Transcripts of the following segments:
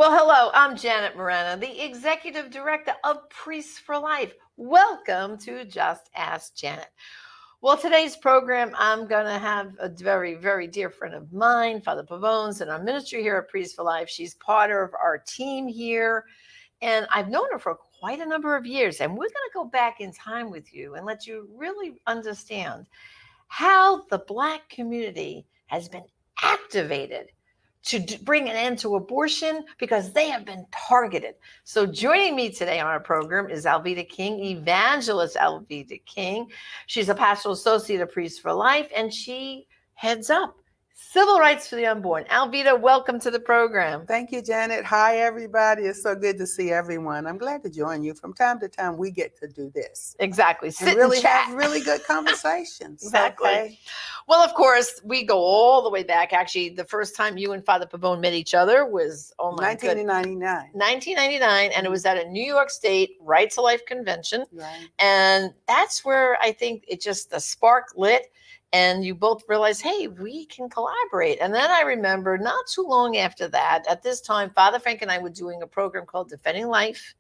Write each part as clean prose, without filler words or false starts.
Well, hello, I'm Janet Moreno, the Executive Director of Priests for Life. Welcome to Just Ask Janet. Well, today's program, I'm going to have a very, very dear friend of mine, Father Pavones, in our ministry here at Priests for Life. She's part of our team here, and I've known her for quite a number of years. And we're going to go back in time with you and let you really understand how the Black community has been activated to bring an end to abortion because they have been targeted. So joining me today on our program is Alveda King, Evangelist Alveda King. She's a pastoral associate of Priests for Life, and she heads up Civil Rights for the Unborn. Alveda, welcome to the program. Thank you, Janet. Hi, everybody. It's so good to see everyone. I'm glad to join you. From time to time, we get to do this. Exactly. And really have really good conversations. Exactly. Okay. Well, of course, we go all the way back. Actually, the first time you and Father Pavone met each other was 1999. 1999, and it was at a New York State Right to Life convention. Right. And that's where I think the spark lit, and you both realized, hey, we can collaborate. And then I remember not too long after that, at this time, Father Frank and I were doing a program called Defending Life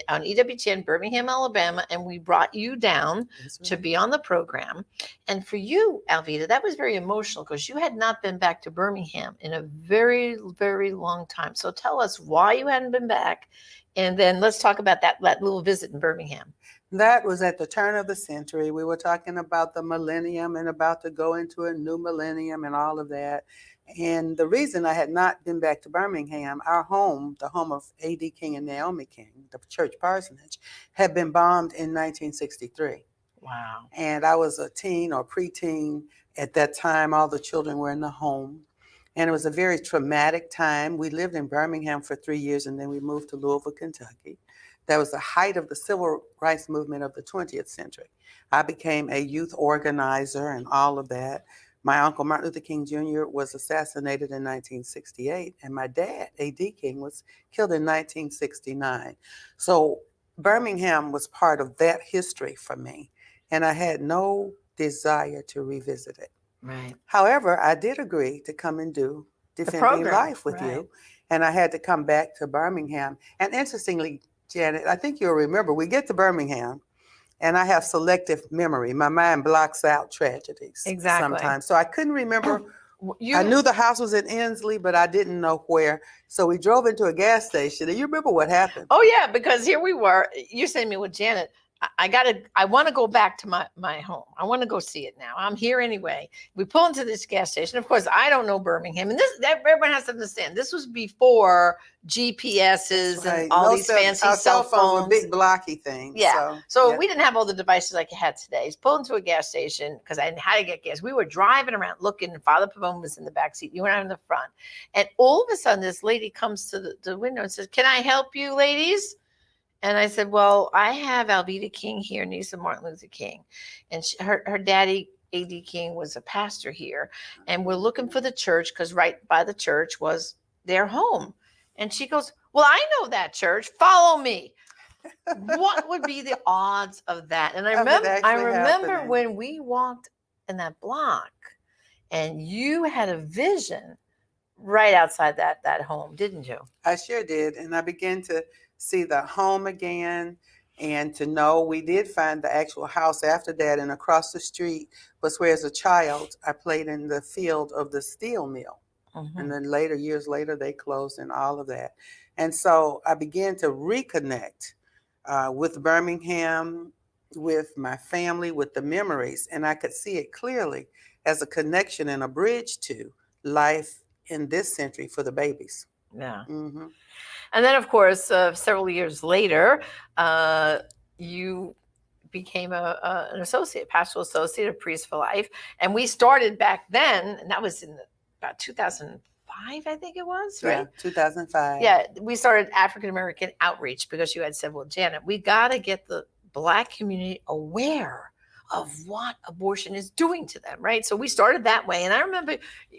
on EWTN, Birmingham, Alabama, and we brought you down to be on the program. And for you, Alveda, that was very emotional because you had not been back to Birmingham in a very, very long time. So tell us why you hadn't been back, and then let's talk about that little visit in Birmingham. That was at the turn of the century. We were talking about the millennium and about to go into a new millennium and all of that. And the reason I had not been back to Birmingham, our home, the home of A.D. King and Naomi King, the church parsonage, had been bombed in 1963. Wow. And I was a teen or preteen at that time. All the children were in the home. And it was a very traumatic time. We lived in Birmingham for 3 years, and then we moved to Louisville, Kentucky. That was the height of the civil rights movement of the 20th century. I became a youth organizer and all of that. My uncle, Martin Luther King Jr., was assassinated in 1968, and my dad, A.D. King, was killed in 1969. So Birmingham was part of that history for me, and I had no desire to revisit it. Right. However, I did agree to come and do Defending Life with you, and I had to come back to Birmingham. And interestingly, Janet, I think you'll remember, we get to Birmingham, and I have selective memory. My mind blocks out tragedies sometimes. So I couldn't remember. I knew the house was in Inslee, but I didn't know where. So we drove into a gas station. And you remember what happened? Oh, yeah, because here we were. You sent me with Janet. I want to go back to my home. I want to go see it now. I'm here anyway. We pull into this gas station. Of course, I don't know Birmingham. And everyone has to understand, this was before GPSs and all these fancy cell phones. Were big blocky things. Yeah. So we didn't have all the devices like you had today. It's pulled into a gas station because I had to get gas. We were driving around looking, and Father Pavone was in the back seat. You and I in the front. And all of a sudden, this lady comes to the window and says, "Can I help you, ladies?" And I said, well, I have Alveda King here, niece of Martin Luther King. And her daddy, A.D. King, was a pastor here. And we're looking for the church because right by the church was their home. And she goes, well, I know that church. Follow me. What would be the odds of that? And I remember when we walked in that block and you had a vision right outside that home, didn't you? I sure did. And I began to see the home again, and to know we did find the actual house after that, and across the street was where as a child I played in the field of the steel mill. And then years later they closed and all of that. And so I began to reconnect with Birmingham, with my family, with the memories, and I could see it clearly as a connection and a bridge to life in this century for the babies. Yeah. And then, of course, several years later, you became an associate, pastoral associate of Priests for Life. And we started back then, and that was in about 2005, I think it was, right? Yeah, 2005. Yeah, we started African-American outreach because you had said, well, Janet, we got to get the Black community aware of what abortion is doing to them, right? So we started that way. And I remember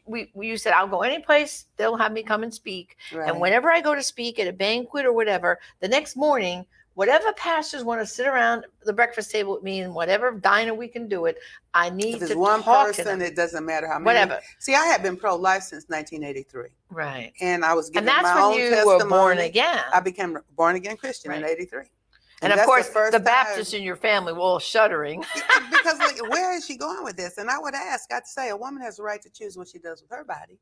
you said, I'll go any place, they'll have me come and speak. Right. And whenever I go to speak at a banquet or whatever, the next morning whatever pastors want to sit around the breakfast table with me and whatever diner we can do it, I need If it's to one talk to person, them. it doesn't matter how many. Whatever. See, I have been pro-life since 1983. Right. And I was And giving that's my when own you testimony. were born again. I became born again Christian in Right. 83. And of that's course, first the time- Baptists in your family were all shuddering. Because like, where is she going with this? And I would ask, I'd say, a woman has the right to choose what she does with her body.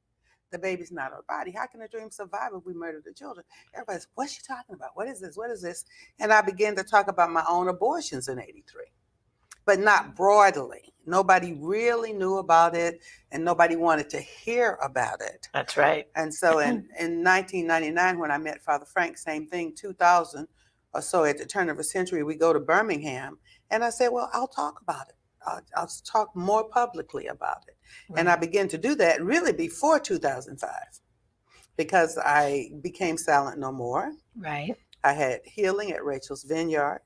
The baby's not her body. How can a dream survive if we murder the children? Everybody's, what's she talking about? What is this? What is this? And I began to talk about my own abortions in 83, but not broadly. Nobody really knew about it, and nobody wanted to hear about it. That's right. And so in 1999, when I met Father Frank, same thing, 2000 or so, at the turn of a century, we go to Birmingham. And I said, well, I'll talk about it. I'll talk more publicly about it. Right. And I began to do that really before 2005, because I became silent no more. Right. I had healing at Rachel's Vineyard.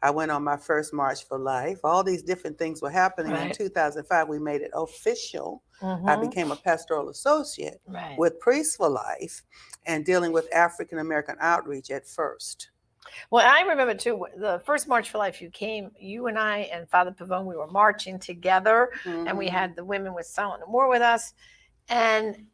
I went on my first March for Life. All these different things were happening. Right. In 2005, we made it official. Mm-hmm. I became a pastoral associate Right. with Priests for Life and dealing with African American outreach at first. Well, I remember too, the first March for Life, you came, you and I and Father Pavone, we were marching together, and we had the women with Silent No More with us. And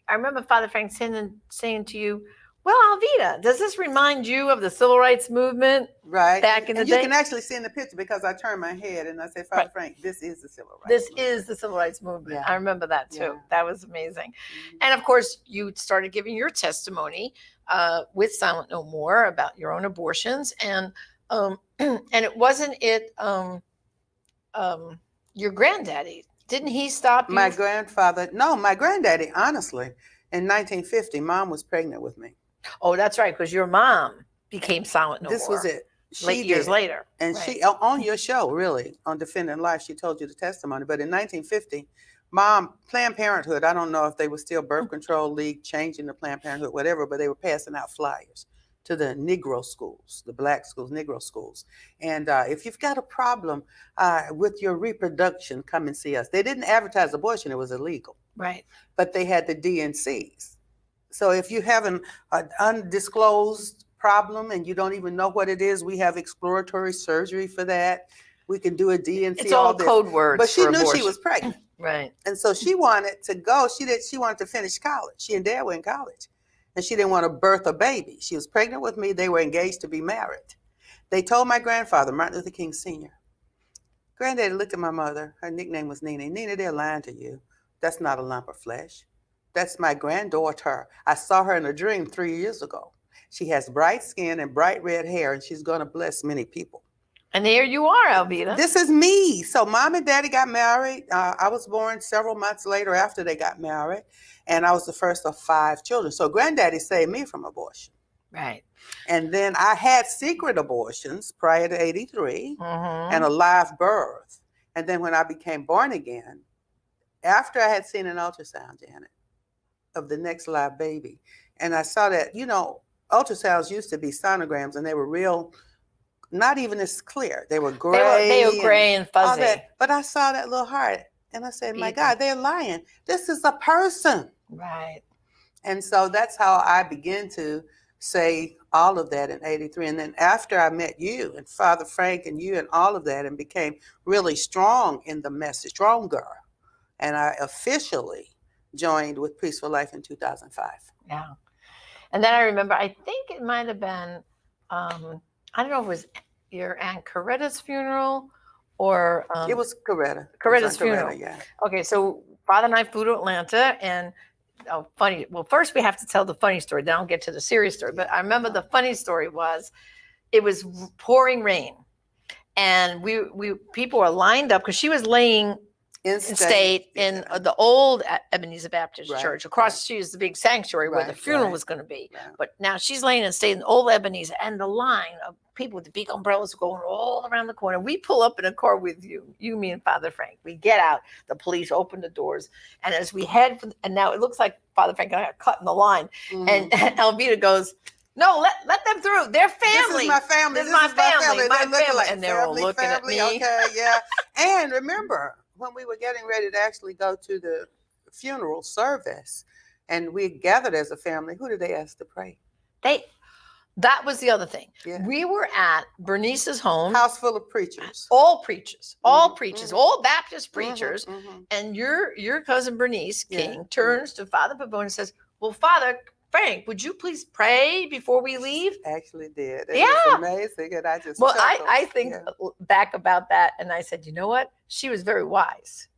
I remember Father Frank saying to you, well, Alveda, does this remind you of the civil rights movement? Right. Back in the and day? You can actually see in the picture, because I turned my head and I said, Father Right. Frank, this is the civil rights This movement. is the civil rights movement. Yeah. I remember that too. Yeah. That was amazing. And of course, you started giving your testimony with Silent No More about your own abortions. And it wasn't your granddaddy. Didn't he stop you? My grandfather, no, my granddaddy, honestly, in 1950, Mom was pregnant with me. Oh, that's right, because your mom became Silent No More. This was it. Years later. And right. she, on your show, really, on Defending Life, she told you the testimony. But in 1950, Mom, Planned Parenthood, I don't know if they were still Birth Control League, changing the Planned Parenthood, whatever, but they were passing out flyers to the Negro schools, the Black schools, Negro schools. And if you've got a problem with your reproduction, come and see us. They didn't advertise abortion, it was illegal. Right. But they had the DNCs. So if you have an undisclosed problem and you don't even know what it is, we have exploratory surgery for that. We can do a DNC. It's all code words. But she for knew abortion. she was pregnant. Right. And so she wanted to go. She wanted to finish college. She and Dad were in college. And she didn't want to birth a baby. She was pregnant with me. They were engaged to be married. They told my grandfather, Martin Luther King Sr., Granddaddy looked at my mother. Her nickname was Nina. Nina, they're lying to you. That's not a lump of flesh. That's my granddaughter. I saw her in a dream 3 years ago. She has bright skin and bright red hair, and she's going to bless many people. And there you are, Alveda. This is me. So Mom and Daddy got married. I was born several months later after they got married, and I was the first of 5 children. So Granddaddy saved me from abortion. Right. And then I had secret abortions prior to 83 Mm-hmm. and a live birth. And then when I became born again, after I had seen an ultrasound, Janet, of the next live baby, and I saw that, ultrasounds used to be sonograms, and they were real, not even as clear. They were gray. They were gray and all fuzzy. that. But I saw that little heart, and I said, my Beating. God, they're lying. This is a person. Right. And so that's how I began to say all of that in 83. And then after I met you and Father Frank and you and all of that, and became really strong in the message, stronger. And I officially joined with Priests for Life in 2005. Yeah. And then I remember, I think it might have been, I don't know if it was your Aunt Coretta's funeral or... it was Coretta. Coretta's funeral. Yeah. Okay, so Father and I flew to Atlanta, and funny. Well, first we have to tell the funny story. Then I'll get to the serious story. But I remember the funny story was, it was pouring rain, and we people were lined up because she was laying in state in the old Ebenezer Baptist Right, Church. Across right. the street is the big sanctuary where the Right, funeral right, was going to be. right. But now she's laying in state in the old Ebenezer, and the line of people with the big umbrellas going all around the corner. We pull up in a car with you, me and Father Frank. We get out. The police open the doors, and as we head, and now it looks like Father Frank and I are cutting the line. Mhm. And Alveda goes, "No, let them through. They're family. This is my family. This is my family. My They're looking family." like And they were all looking at me. Okay, yeah. And remember, when we were getting ready to actually go to the funeral service, and we gathered as a family, who did they ask to pray? That was the other thing. Yeah. We were at Bernice's home. House full of preachers. All preachers, Mhm. all Baptist Mhm, preachers. mhm. And your cousin Bernice Yeah, King turns to Father Pavone and says, "Well, Father Frank, would you please pray before we leave?" Actually did. And Yeah. it was amazing. And I just Well, chuckled. I think Yeah. back about that, and I said, you know what? She was very wise,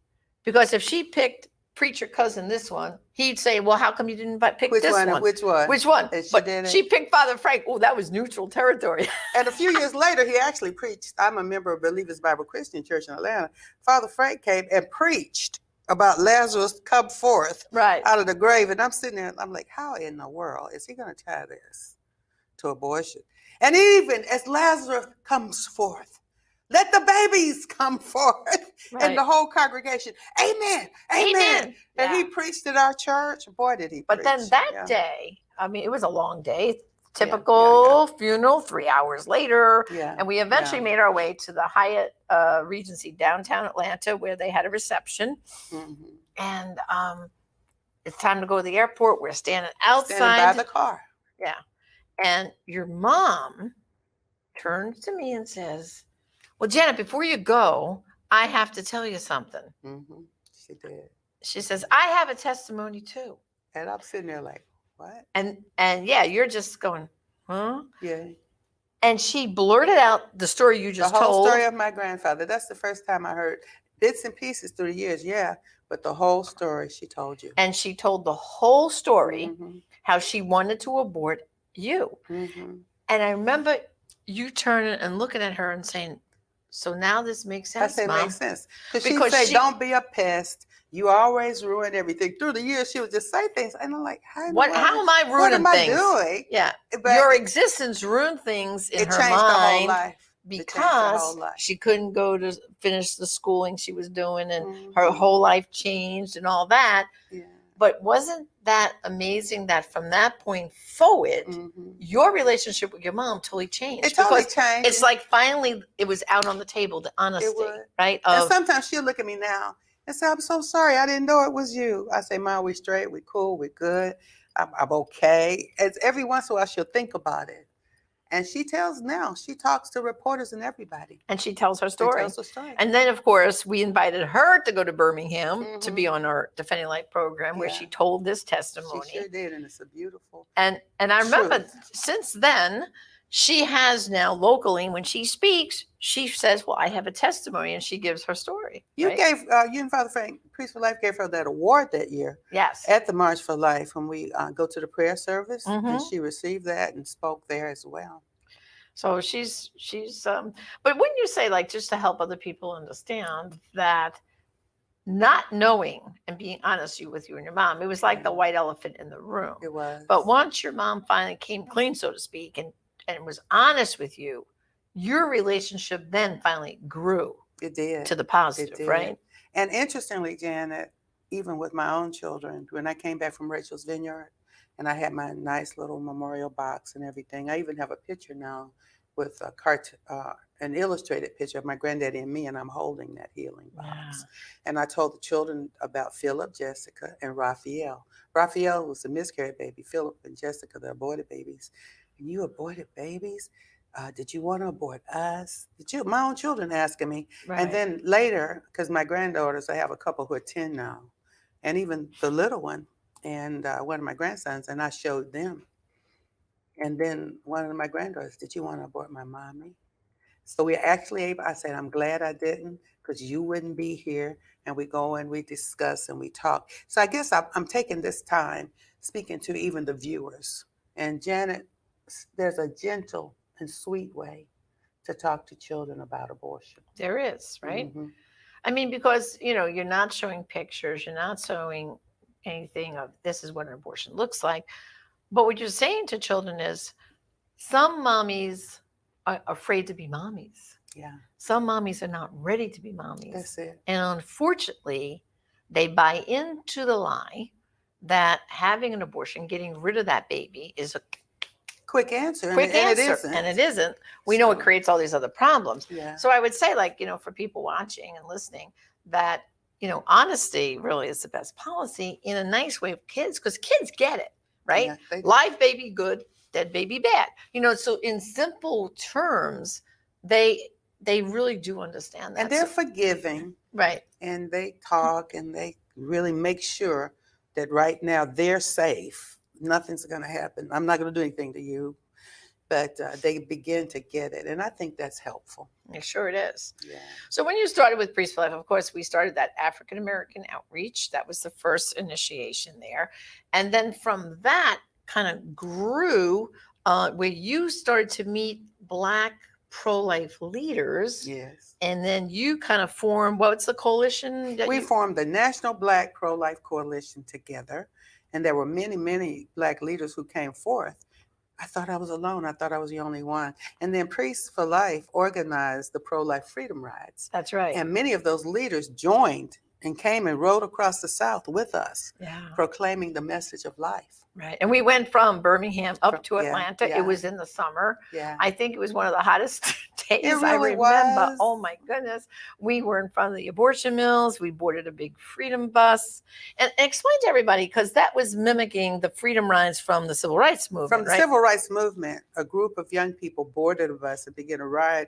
because if she picked preacher cousin this one, he'd say, "Well, how come you didn't pick Which this one one? and which one? Which one?" And she But didn't. she picked Father Frank. Oh, that was neutral territory. And a few years later, he actually preached. I'm a member of Believers Bible Christian Church in Atlanta. Father Frank came and preached about Lazarus come forth Right. out of the grave. And I'm sitting there and I'm like, how in the world is he going to tie this to abortion? And even as Lazarus comes forth, let the babies come forth. Right. And the whole congregation, amen, amen. And he Yeah. preached at our church. Boy, did he But preach. then that Yeah. day, I mean, it was a long day. Yeah, Typical funeral, 3 hours later. Yeah. And we eventually yeah. made our way to the Hyatt Regency downtown Atlanta, where they had a reception. Mhm. And it's time to go to the airport. We're standing outside. Standing by the car. Yeah. And your mom turns to me and says, "Well, Janet, before you go, I have to tell you something." Mm-hmm. She did. She says, "I have a testimony too." And I'm sitting there like, what? And yeah, you're just going, huh? Yeah. And she blurted out the story you just the whole told. story of my grandfather. That's the first time I heard bits and pieces through the years. Yeah. But the whole story she told you. And she told the whole story, Mm-hmm. how she wanted to abort you. Mm-hmm. And I remember you turning and looking at her and saying, "So now this makes I sense, said, Mom." makes sense. Because Because she'd say, she- don't be a pest. You always ruin everything. Through the years, she would just say things. And I'm like, how How am I ruining what am I things? doing? Yeah. But Your existence ruined things in it her changed the whole mind life. It changed the because whole life. she couldn't go to finish the schooling she was doing, and Mhm. her whole life changed and all that. Yeah. But wasn't that amazing that from that point forward, Mhm. your relationship with your mom totally changed? It totally Because changed. it's like finally it was out on the table, the honesty, would. right? And sometimes she'll look at me now and say, I'm so sorry. I didn't know it was you. I say, Mom, we straight. We cool. We good. I'm okay. It's every once in a while she'll think about it. And she talks to reporters and everybody. and she tells her And story. tells the story. And then, of course, we invited her to go to Birmingham to Mhm. be on our Defending Life program, where Yeah. she told this She testimony. sure did. And it's a beautiful. And I remember truth. since then, she has now locally, when she speaks, she says, "Well, I have a testimony," and she gives her story. You right? gave, you and Father Frank, Priest for Life, gave her that award that year Yes. at the March for Life when we go to the prayer service. And Mhm. she received that and spoke there as well. So she's but when you say, like, just to help other people understand that not knowing and being honest with you and your mom, it was like the Yeah. white elephant in the room. It was. But once your mom finally came clean, so to speak, and was honest with you, your relationship then finally grew It did. to the It positive, did. right? And interestingly, Janet, even with my own children, when I came back from Rachel's Vineyard and I had my nice little memorial box and everything, I even have a picture now with an illustrated picture of my granddaddy and me, and I'm holding that healing box. Yeah. And I told the children about Philip, Jessica, and Raphael. Raphael was a miscarried baby. Philip and Jessica, the aborted babies. And you aborted babies? Did you want to abort us? My own children asking me. Right. And then later, because my granddaughters, I have a couple who are 10 now, and even the little one, and one of my grandsons, and I showed them. And then one of my granddaughters, did you want to abort my mommy? So we actually, I said, I'm glad I didn't, because you wouldn't be here. And we go and we discuss and we talk. So I guess I'm taking this time speaking to even the viewers. And Janet, there's a gentle and sweet way to talk to children about abortion. There is, right? Mhm. I mean, because, you're not showing pictures, you're not showing anything of this is what an abortion looks like. But what you're saying to children is some mommies are afraid to be mommies. Yeah, Some mommies are not ready to be mommies. that's it. And unfortunately, they buy into the lie that having an abortion, getting rid of that baby, is a Quick answer. quick and answer. it isn't. And it isn't. We know it So- creates all these other problems. Yeah. So I would say, like, for people watching and listening, that, honesty really is the best policy in a nice way with kids, because kids get it, right? Yeah, they do. Live baby, good. dead baby bad. So in simple terms, they really do understand that. And they're forgiving. Right. And they talk and they really make sure that right now they're safe. Nothing's going to happen. I'm not going to do anything to you. But they begin to get it. And I think that's helpful. Yeah, sure it is. Yeah. So when you started with Priest for Life, of course, we started that African American outreach. That was the first initiation there. And then from that kind of grew where you started to meet Black pro-life leaders. Yes. And then you kind of formed, what's the coalition? We formed the National Black Pro-Life Coalition together. And there were many, many Black leaders who came forth. I thought I was alone. I thought I was the only one. And then Priests for Life organized the pro-life freedom rides. That's right. And many of those leaders joined and came and rode across the South with us, proclaiming the message of life. Right. And we went from Birmingham up to Atlanta. Yeah. It was in the summer. Yeah. I think it was one of the hottest days it really I remember. Was. Oh my goodness. We were in front of the abortion mills. We boarded a big freedom bus. And explain to everybody, because that was mimicking the freedom rides from the civil rights movement. From the civil rights movement, a group of young people boarded a bus and began to ride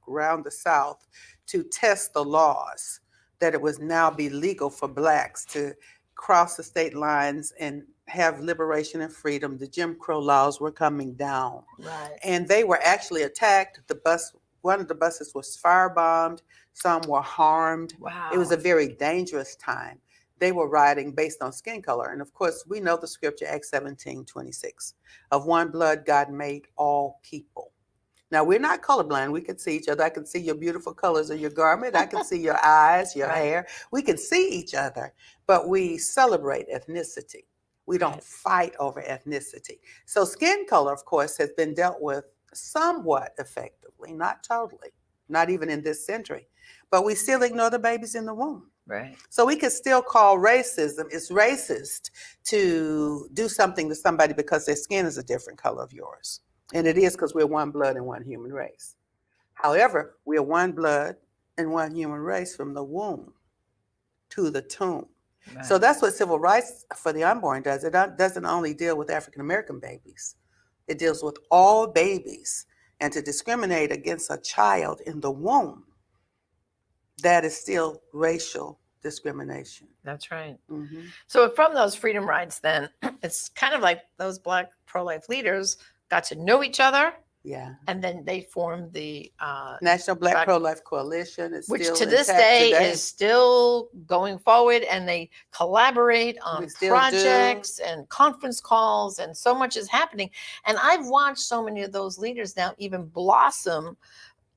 around the South to test the laws that it would now be legal for Blacks to cross the state lines and have liberation and freedom. The Jim Crow laws were coming down. Right. And they were actually attacked. One of the buses was firebombed. Some were harmed. Wow. It was a very dangerous time. They were riding based on skin color. And of course, we know the scripture, Acts 17:26. Of one blood, God made all people. Now, we're not colorblind. We can see each other. I can see your beautiful colors of your garment. I can see your eyes, your hair. We can see each other, but we celebrate ethnicity. We don't fight over ethnicity. So skin color, of course, has been dealt with somewhat effectively, not totally, not even in this century, but we still ignore the babies in the womb. Right. So we could still call racism, it's racist to do something to somebody because their skin is a different color of yours. And it is because we're one blood and one human race. However, we're one blood and one human race from the womb to the tomb. Right. So that's what civil rights for the unborn does. It doesn't only deal with African American babies. It deals with all babies. And to discriminate against a child in the womb, that is still racial discrimination. That's right. Mm-hmm. So from those freedom rides, then, it's kind of like those Black pro-life leaders got to know each other. Yeah. And then they formed the National Black Pro-Life Coalition. Which to this day is still going forward, and they collaborate on projects and conference calls, and so much is happening. And I've watched so many of those leaders now even blossom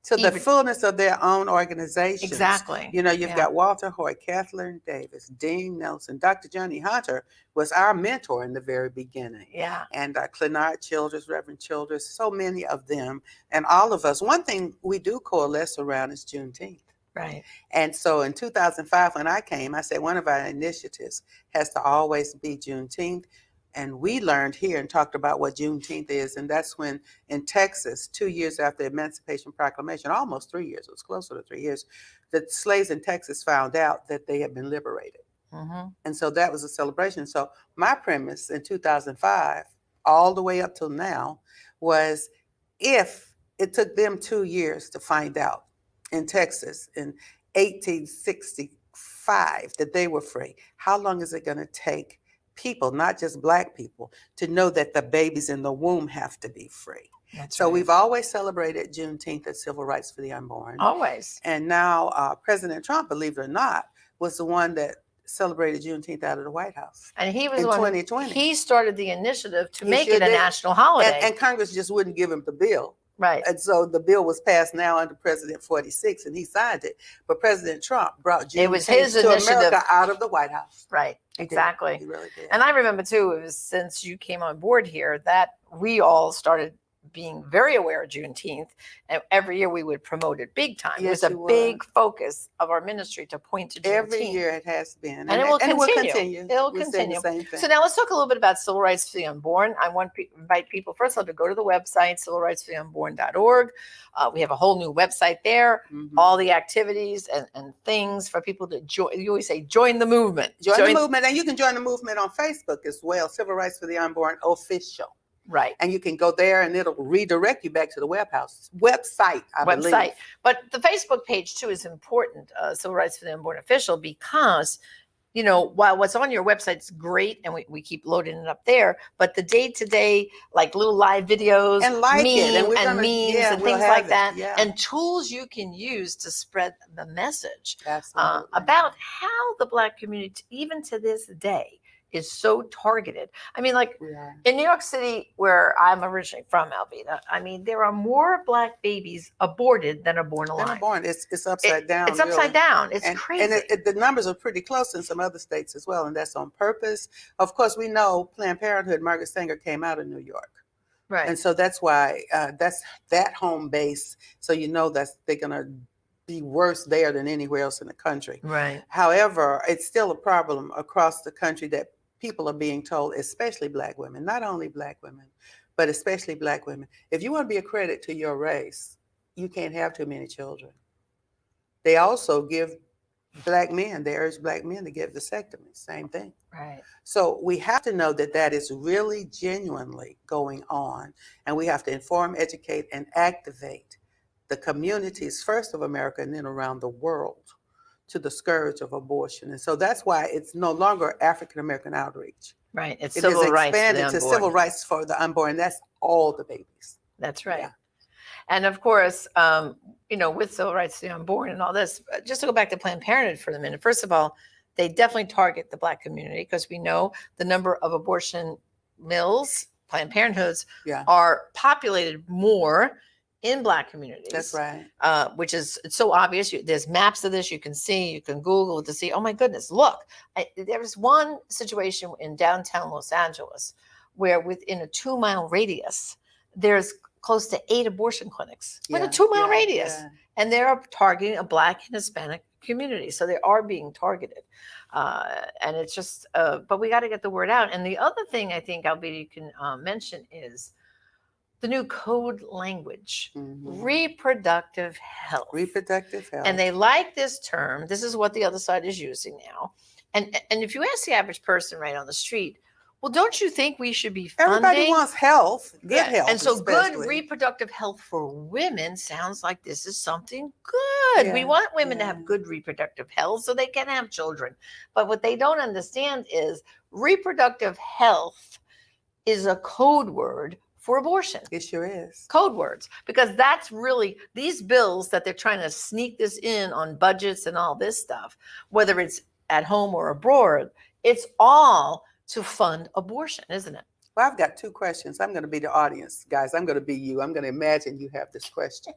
to the fullness of their own organizations. Exactly. You know, you've got Walter Hoyt, Kathleen Davis, Dean Nelson, Dr. Johnny Hunter was our mentor in the very beginning. Yeah. And Clenard Childress, Reverend Childress, so many of them, and all of us. One thing we do coalesce around is Juneteenth. Right. And so in 2005, when I came, I said one of our initiatives has to always be Juneteenth. And we learned here and talked about what Juneteenth is. And that's when in Texas, 2 years after the Emancipation Proclamation, almost 3 years, it was closer to 3 years, the slaves in Texas found out that they had been liberated. Mm-hmm. And so that was a celebration. So my premise in 2005, all the way up till now, was if it took them 2 years to find out in Texas in 1865 that they were free, how long is it going to take people, not just Black people, to know that the babies in the womb have to be free? So we've always celebrated Juneteenth as civil rights for the unborn. Always. And now President Trump, believe it or not, was the one that celebrated Juneteenth out of the White House. And he was in 2020. He started the initiative to make it a national holiday. And Congress just wouldn't give him the bill. Right. And so the bill was passed now under President 46, and he signed it. But President Trump brought Juneteenth to America out of the White House. Right. Exactly. He really did. And I remember too, it was since you came on board here that we all started being very aware of Juneteenth, and every year we would promote it big time. Yes, it was a big focus of our ministry to point to Juneteenth. Every year it has been. And it will continue. It will continue. The same thing. So now let's talk a little bit about civil rights for the unborn. I want to invite people, first of all, to go to the website, civilrightsfortheunborn.org. We have a whole new website there, all the activities and things for people to join. You always say, join the movement. Join the movement. And you can join the movement on Facebook as well, Civil Rights for the Unborn Official. Right. And you can go there and it'll redirect you back to the website, I believe. But the Facebook page too is important, Civil Rights for the Unborn Official, because while what's on your website is great and we keep loading it up there, but the day-to-day, like little live videos And like it, and memes and we'll things like have it. that, Yeah. and tools you can use to spread the message Absolutely. about how the Black community, even to this day, is so targeted. I mean, like in New York City, where I'm originally from, Alveda, I mean, there are more Black babies aborted than are born alive. It's upside down. It's upside down. It's crazy. And the numbers are pretty close in some other states as well, and that's on purpose. Of course, we know Planned Parenthood, Margaret Sanger came out of New York. Right. And so that's why that's that home base. So that they're going to be worse there than anywhere else in the country. Right. However, it's still a problem across the country that people are being told, especially Black women, not only Black women, but especially Black women. If you want to be a credit to your race, you can't have too many children. They also give Black men, they urge Black men to get vasectomies, same thing. Right. So we have to know that is really genuinely going on, and we have to inform, educate, and activate the communities, first of America and then around the world, to the scourge of abortion. And so that's why it's no longer African American outreach. Right. It's It civil is rights expanded for the to unborn. civil rights for the unborn. That's all the babies. That's right. Yeah. And of course, with civil rights to the unborn and all this, just to go back to Planned Parenthood for a minute. First of all, they definitely target the Black community because we know the number of abortion mills, Planned Parenthoods, are populated more in Black communities. That's right. Which is, it's so obvious. There's maps of this you can see. You can Google to see, oh my goodness, look. There was one situation in downtown Los Angeles where within a 2-mile radius, there's close to 8 abortion clinics with a 2-mile radius. Yeah. And they're targeting a Black and Hispanic community. So they are being targeted. And it's just, but we got to get the word out. And the other thing I think, Alveda, you can mention is the new code language, reproductive health. Reproductive health. And they like this term. This is what the other side is using now. And if you ask the average person right on the street, well, don't you think we should be funding? Everybody wants health, good health. And so especially. Good reproductive health for women sounds like this is something good. Yeah, we want women to have good reproductive health so they can have children. But what they don't understand is reproductive health is a code word for abortion. It sure is. Code words. Because that's really, these bills that they're trying to sneak this in on budgets and all this stuff, whether it's at home or abroad, it's all to fund abortion, isn't it? Well, I've got 2 questions. I'm going to be the audience, guys. I'm going to be you. I'm going to imagine you have this question.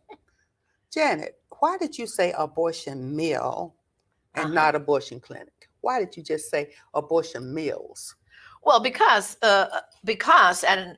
Janet, why did you say abortion mill and not abortion clinic? Why did you just say abortion mills? Well, because at an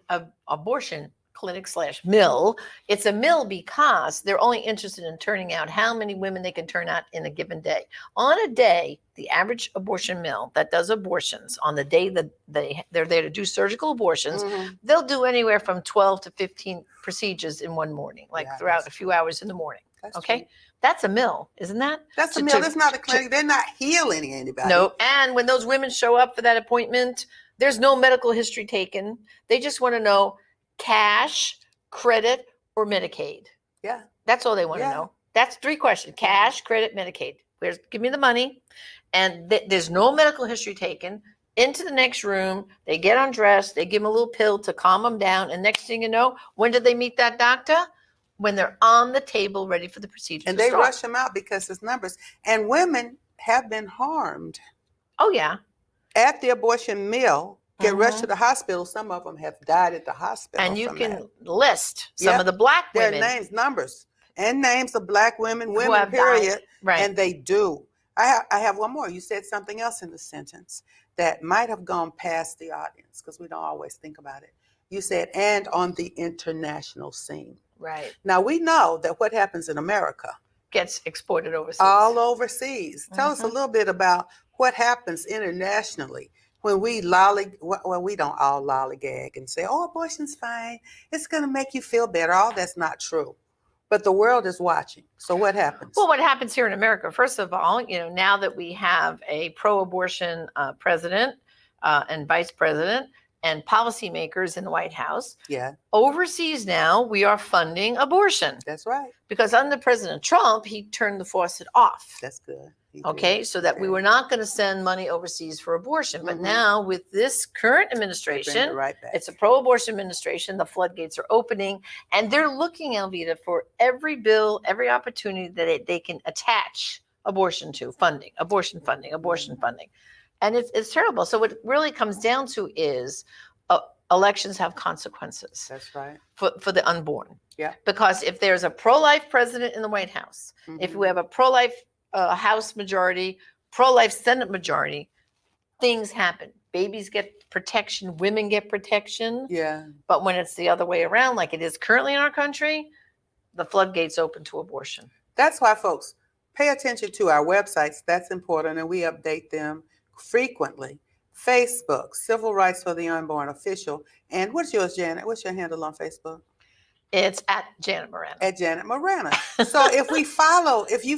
abortion clinic / mill, it's a mill because they're only interested in turning out how many women they can turn out in a given day. On a day, the average abortion mill that does abortions on the day that they're there to do surgical abortions, they'll do anywhere from 12 to 15 procedures in one morning, throughout a few hours in the morning. That's okay. True. That's a mill, isn't that? That's a mill. It's not a clinic. They're not healing anybody. No. And when those women show up for that appointment, there's no medical history taken. They just want to know cash, credit, or Medicaid. Yeah. That's all they want to know. That's 3 questions. Cash, credit, Medicaid. Give me the money. And there's no medical history taken. Into the next room, they get undressed, they give them a little pill to calm them down. And next thing you know, when did they meet that doctor? When they're on the table ready for the procedure. And they rush them out because it's numbers. And women have been harmed. Oh, yeah. At the abortion mill, get rushed to the hospital. Some of them have died at the hospital. And you can list some of the Black women. Their names, numbers, and names of Black women, period. Died. Right. And they do. I have one more. You said something else in the sentence that might have gone past the audience because we don't always think about it. You said, and on the international scene. Right. Now, we know that what happens in America gets exported overseas. All overseas. Tell us a little bit about what happens internationally when we we don't all lollygag and say, oh, abortion's fine. It's going to make you feel better. All that's not true. But the world is watching. So what happens? Well, what happens here in America, first of all, now that we have a pro-abortion president and vice president, and policymakers in the White House. Yeah, Overseas now, we are funding abortion that's right. because under President Trump, he turned the faucet off. That's good. He Okay, did. so that we Okay. were not going to send money overseas for abortion. But Mhm. now with this current They bring it administration, right back. it's a pro-abortion administration. The floodgates are opening, and they're looking, Alveda, for every bill, every opportunity that they can attach abortion to funding, abortion funding, abortion funding, and it's terrible. So what it really comes down to is elections have consequences That's right. for the unborn. Yeah. Because if there's a pro-life president in the White House, if we Mhm. have a pro-life House majority, pro-life Senate majority, things happen. Babies get protection, women get protection. Yeah. But when it's the other way around, like it is currently in our country, the floodgates open to abortion. That's why, folks, pay attention to our websites. That's important, and we update them frequently. Facebook, Civil Rights for the Unborn Official. And what's yours, Janet? What's your handle on Facebook? It's at Janet Morano. At Janet Morano. So if you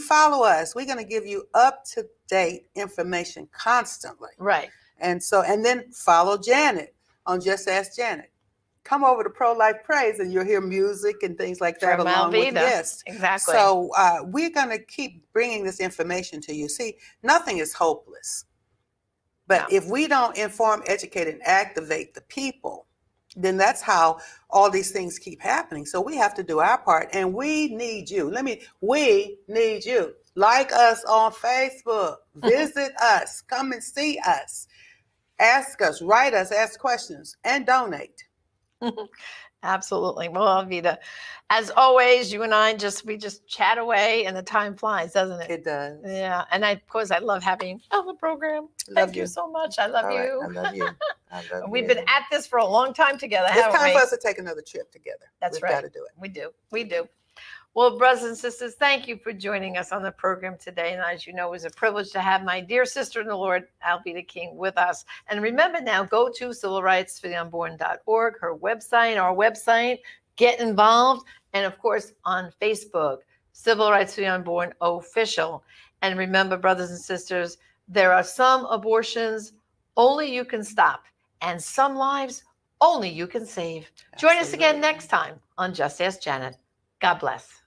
follow us, we're going to give you up-to-date information constantly. Right. And then follow Janet on Just Ask Janet. Come over to Pro Life Praise and you'll hear music and things like that From along with Alveda. guests. Exactly. So we're going to keep bringing this information to you. See, nothing is hopeless. But No. if we don't inform, educate, and activate the people, then that's how all these things keep happening. So we have to do our part, and we need you. We need you. Like us on Facebook. Visit us. Come and see us. Ask us, write us, ask questions, and donate. Absolutely. Well, Alveda, as always, you and I we just chat away and the time flies, doesn't it? It does. Yeah. And of course, I love having you on the program. Love Thank you you. so much. I love All right, you. I love you. I love We've you. been at this for a long time together, It's haven't time we? for us to take another trip together. That's We've right. got to do it. We do. We do. Well, brothers and sisters, thank you for joining us on the program today. And as you know, it was a privilege to have my dear sister in the Lord, Alveda King, with us. And remember now, go to civilrightsfortheunborn.org, her website, our website, get involved. And of course, on Facebook, Civil Rights for the Unborn Official. And remember, brothers and sisters, there are some abortions only you can stop, and some lives only you can save. Join us again Absolutely. next time on Just Ask Janet. God bless.